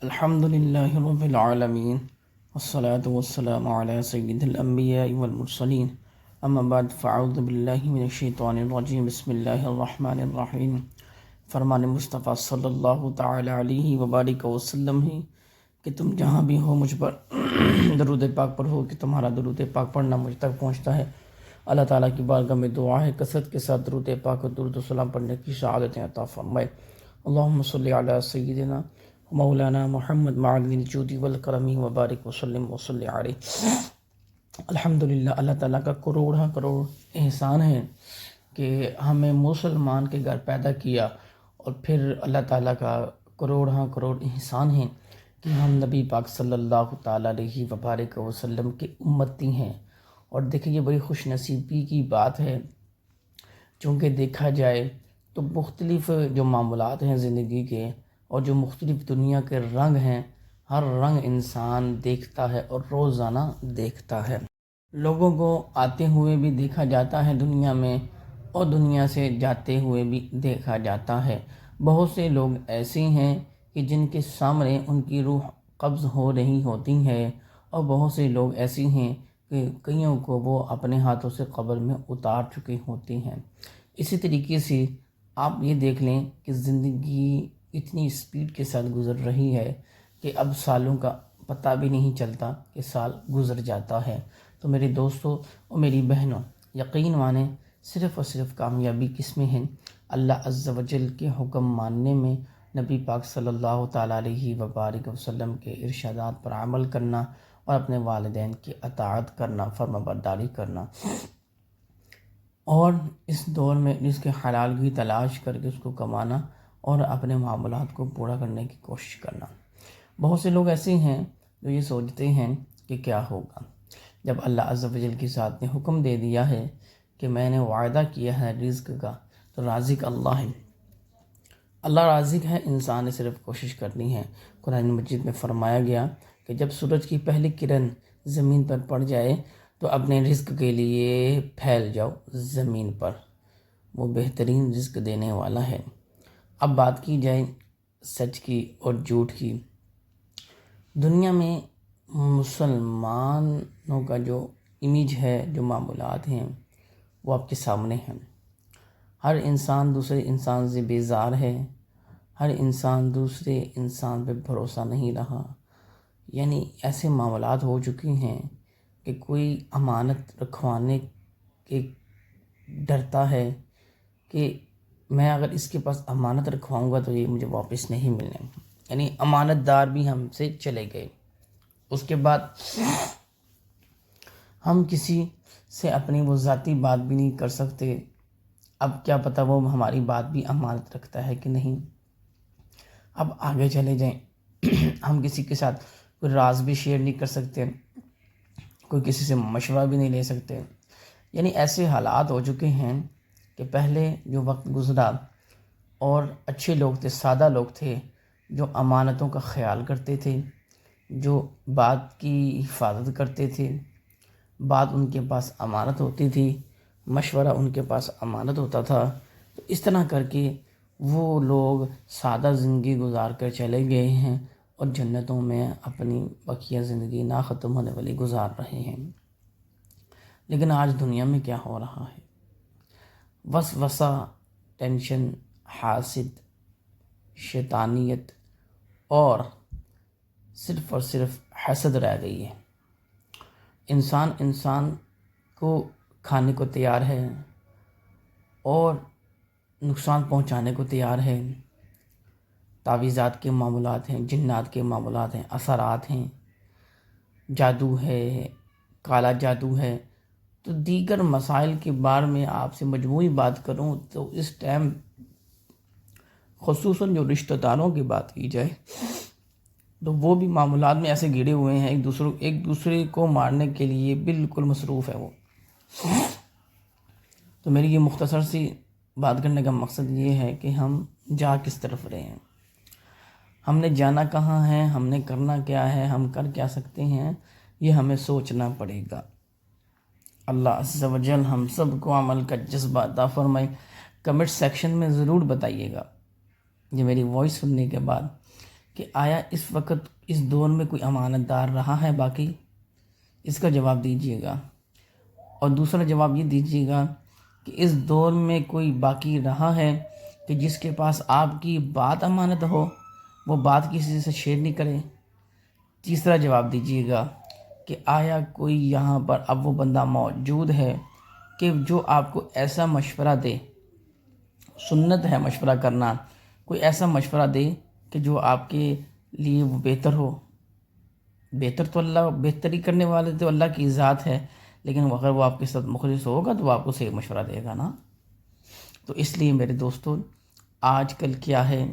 الحمد للہ رب العالمین والصلاة والسلام علی سید الانبیاء والمرسلین اما بعد فاعوذ باللہ من الشیطان الرجیم بسم اللہ الرحمن الرحیم۔ فرمان مصطفیٰ صلی اللہ تعالی علیہ وبارک وسلم ہے کہ تم جہاں بھی ہو مجھ پر درود پاک پڑھو کہ تمہارا درود پاک پڑھنا مجھ تک پہنچتا ہے۔ اللہ تعالیٰ کی بارگاہ میں دعا ہے کثرت کے ساتھ درود پاک اور درود و سلام پڑھنے کی سعادتیں عطا فرمائے۔ اللہم صلی علی سیدنا مولانا محمد معدن الجود والکرم وبارک وسلم وصلی علیہ۔ الحمدللہ، اللہ تعالیٰ کا کروڑ احسان ہے کہ ہمیں مسلمان کے گھر پیدا کیا، اور پھر اللہ تعالیٰ کا کروڑ احسان ہے کہ ہم نبی پاک صلی اللہ تعالیٰ علیہ وبارک وسلم کے امتی ہیں۔ اور دیکھیں یہ بڑی خوش نصیبی کی بات ہے، چونکہ دیکھا جائے تو مختلف جو معاملات ہیں زندگی کے اور جو مختلف دنیا کے رنگ ہیں، ہر رنگ انسان دیکھتا ہے اور روزانہ دیکھتا ہے۔ لوگوں کو آتے ہوئے بھی دیکھا جاتا ہے دنیا میں، اور دنیا سے جاتے ہوئے بھی دیکھا جاتا ہے۔ بہت سے لوگ ایسے ہیں کہ جن کے سامنے ان کی روح قبض ہو رہی ہوتی ہے، اور بہت سے لوگ ایسے ہیں کہ کئیوں کو وہ اپنے ہاتھوں سے قبر میں اتار چکے ہوتے ہیں۔ اسی طریقے سے آپ یہ دیکھ لیں کہ زندگی اتنی سپیڈ کے ساتھ گزر رہی ہے کہ اب سالوں کا پتہ بھی نہیں چلتا کہ سال گزر جاتا ہے۔ تو میرے دوستوں اور میری بہنوں، یقین مانیں صرف اور صرف کامیابی کس میں ہے؟ اللہ عز و جل کے حکم ماننے میں، نبی پاک صلی اللہ تعالیٰ علیہ وبارک وسلم کے ارشادات پر عمل کرنا، اور اپنے والدین کی اطاعت کرنا، فرما برداری کرنا، اور اس دور میں رزق حلال کی تلاش کر کے اس کو کمانا اور اپنے معاملات کو پورا کرنے کی کوشش کرنا۔ بہت سے لوگ ایسے ہیں جو یہ سوچتے ہیں کہ کیا ہوگا جب اللہ عز و جل کی ذات نے حکم دے دیا ہے کہ میں نے وعدہ کیا ہے رزق کا، تو رازق اللہ ہے۔ اللہ رازق ہے، انسان نے صرف کوشش کرنی ہے۔ قرآن مجید میں فرمایا گیا کہ جب سورج کی پہلی کرن زمین پر پڑ جائے تو اپنے رزق کے لیے پھیل جاؤ زمین پر، وہ بہترین رزق دینے والا ہے۔ اب بات کی جائے سچ کی اور جھوٹ کی، دنیا میں مسلمانوں کا جو امیج ہے، جو معاملات ہیں، وہ آپ کے سامنے ہیں۔ ہر انسان دوسرے انسان سے بیزار ہے، ہر انسان دوسرے انسان پہ بھروسہ نہیں رہا، یعنی ایسے معاملات ہو چکے ہیں کہ کوئی امانت رکھوانے کے ڈرتا ہے کہ میں اگر اس کے پاس امانت رکھواؤں گا تو یہ مجھے واپس نہیں ملنے، یعنی امانت دار بھی ہم سے چلے گئے۔ اس کے بعد ہم کسی سے اپنی وہ ذاتی بات بھی نہیں کر سکتے، اب کیا پتہ وہ ہماری بات بھی امانت رکھتا ہے کہ نہیں۔ اب آگے چلے جائیں، ہم کسی کے ساتھ کوئی راز بھی شیئر نہیں کر سکتے، کوئی کسی سے مشورہ بھی نہیں لے سکتے، یعنی ایسے حالات ہو چکے ہیں کہ پہلے جو وقت گزرا اور اچھے لوگ تھے، سادہ لوگ تھے، جو امانتوں کا خیال کرتے تھے، جو بات کی حفاظت کرتے تھے، بات ان کے پاس امانت ہوتی تھی، مشورہ ان کے پاس امانت ہوتا تھا، تو اس طرح کر کے وہ لوگ سادہ زندگی گزار کر چلے گئے ہیں اور جنتوں میں اپنی بقیہ زندگی نہ ختم ہونے والی گزار رہے ہیں۔ لیکن آج دنیا میں کیا ہو رہا ہے؟ وسوسہ، ٹینشن، حاسد، شیطانیت اور صرف حسد رہ گئی ہے۔ انسان کو کھانے کو تیار ہے اور نقصان پہنچانے کو تیار ہے۔ تعویذات کے معاملات ہیں، جنات کے معاملات ہیں، اثرات ہیں، جادو ہے، کالا جادو ہے۔ تو دیگر مسائل کے بارے میں آپ سے مجموعی بات کروں تو اس ٹائم خصوصاً جو رشتہ داروں کی بات کی جائے تو وہ بھی معاملات میں ایسے گھرے ہوئے ہیں، ایک دوسرے کو مارنے کے لیے بالکل مصروف ہے وہ۔ تو میری یہ مختصر سی بات کرنے کا مقصد یہ ہے کہ ہم جا کس طرف رہے ہیں، ہم نے جانا کہاں ہے، ہم نے کرنا کیا ہے، ہم کر کیا سکتے ہیں، یہ ہمیں سوچنا پڑے گا۔ اللہ عز و جل ہم سب کو عمل کا جذبہ عطا فرمائے۔ کمنٹ سیکشن میں ضرور بتائیے گا یہ میری وائس سننے کے بعد کہ آیا اس وقت اس دور میں کوئی امانت دار رہا ہے باقی؟ اس کا جواب دیجیے گا۔ اور دوسرا جواب یہ دیجیے گا کہ اس دور میں کوئی باقی رہا ہے کہ جس کے پاس آپ کی بات امانت ہو، وہ بات کسی سے شیئر نہیں کرے۔ تیسرا جواب دیجیے گا کہ آیا کوئی یہاں پر اب وہ بندہ موجود ہے کہ جو آپ کو ایسا مشورہ دے، سنت ہے مشورہ کرنا، کوئی ایسا مشورہ دے کہ جو آپ کے لیے وہ بہتر ہو۔ بہتر تو اللہ، بہتری کرنے والے تو اللہ کی ذات ہے، لیکن اگر وہ آپ کے ساتھ مخلص ہوگا تو وہ آپ کو صحیح مشورہ دے گا نا۔ تو اس لیے میرے دوستو، آج کل کیا ہے،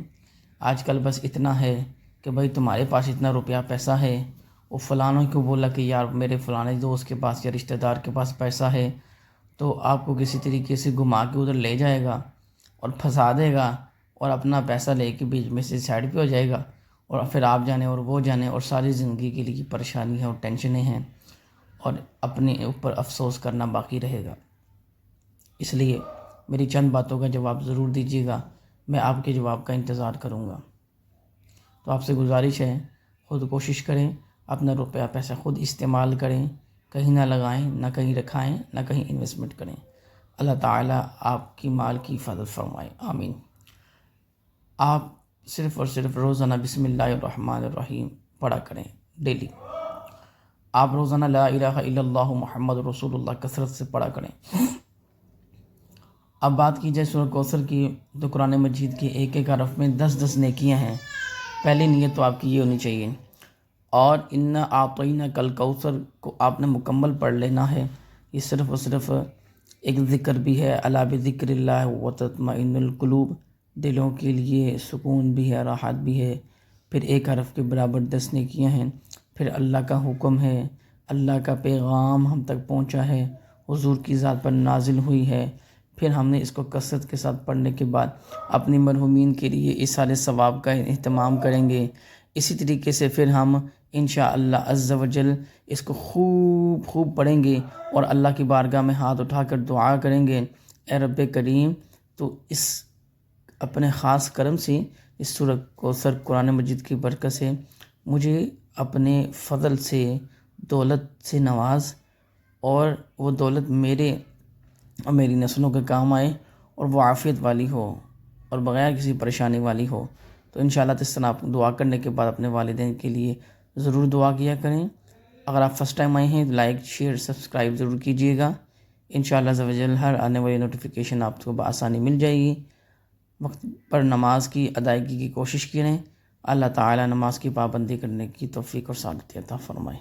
آج کل بس اتنا ہے کہ بھائی تمہارے پاس اتنا روپیہ پیسہ ہے، وہ فلانوں کو بولا کہ یار میرے فلانے دوست کے پاس یا رشتہ دار کے پاس پیسہ ہے، تو آپ کو کسی طریقے سے گھما کے ادھر لے جائے گا اور پھنسا دے گا، اور اپنا پیسہ لے کے بیچ میں سے سائڈ پہ ہو جائے گا، اور پھر آپ جانے اور وہ جانے، اور ساری زندگی کے لیے پریشانیاں اور ٹینشنیں ہیں، اور اپنے اوپر افسوس کرنا باقی رہے گا۔ اس لیے میری چند باتوں کا جواب ضرور دیجیے گا، میں آپ کے جواب کا انتظار کروں گا۔ تو آپ سے گزارش ہے، خود کوشش کریں، اپنا روپیہ پیسہ خود استعمال کریں، کہیں نہ لگائیں، نہ کہیں رکھائیں، نہ کہیں انویسٹمنٹ کریں۔ اللہ تعالیٰ آپ کی مال کی حفاظت فرمائے، آمین۔ آپ صرف اور صرف روزانہ بسم اللہ الرحمن الرحیم پڑھا کریں ڈیلی۔ آپ روزانہ لا الہ الا اللہ محمد رسول اللہ کثرت سے پڑھا کریں۔ اب بات کی جائے سورہ کوثر کی، تو قرآن مجید کے ایک ایک حرف میں 10 نیکیاں ہیں۔ پہلی نیت تو آپ کی یہ ہونی چاہیے، اور انا اعطیناک الکوثر کو آپ نے مکمل پڑھ لینا ہے۔ یہ صرف اور صرف ایک ذکر بھی ہے، الا بذکر اللہ وتطمئن القلوب، دلوں کے لیے سکون بھی ہے، راحت بھی ہے۔ پھر ایک حرف کے برابر 10 نیکیاں ہیں۔ پھر اللہ کا حکم ہے، اللہ کا پیغام ہم تک پہنچا ہے، حضور کی ذات پر نازل ہوئی ہے۔ پھر ہم نے اس کو کثرت کے ساتھ پڑھنے کے بعد اپنی مرحومین کے لیے اس سارے ثواب کا اہتمام کریں گے۔ اسی طریقے سے پھر ہم انشاءاللہ عز و جل اس کو خوب پڑھیں گے، اور اللہ کی بارگاہ میں ہاتھ اٹھا کر دعا کریں گے، اے رب کریم تو اس اپنے خاص کرم سے اس سورہ کوثر قرآن مجید کی برکت سے مجھے اپنے فضل سے دولت سے نواز، اور وہ دولت میرے اور میری نسلوں کے کام آئے، اور وہ عافیت والی ہو اور بغیر کسی پریشانی والی ہو۔ تو انشاءاللہ اس طرح آپ دعا کرنے کے بعد اپنے والدین کے لیے ضرور دعا کیا کریں۔ اگر آپ فرسٹ ٹائم آئے ہیں تو لائک، شیئر، سبسکرائب ضرور کیجیے گا۔ انشاءاللہ عز و جل ہر آنے والی نوٹیفیکیشن آپ کو بآسانی مل جائے گی۔ وقت پر نماز کی ادائیگی کی کوشش کریں۔ اللہ تعالی نماز کی پابندی کرنے کی توفیق اور سعادت عطا فرمائے۔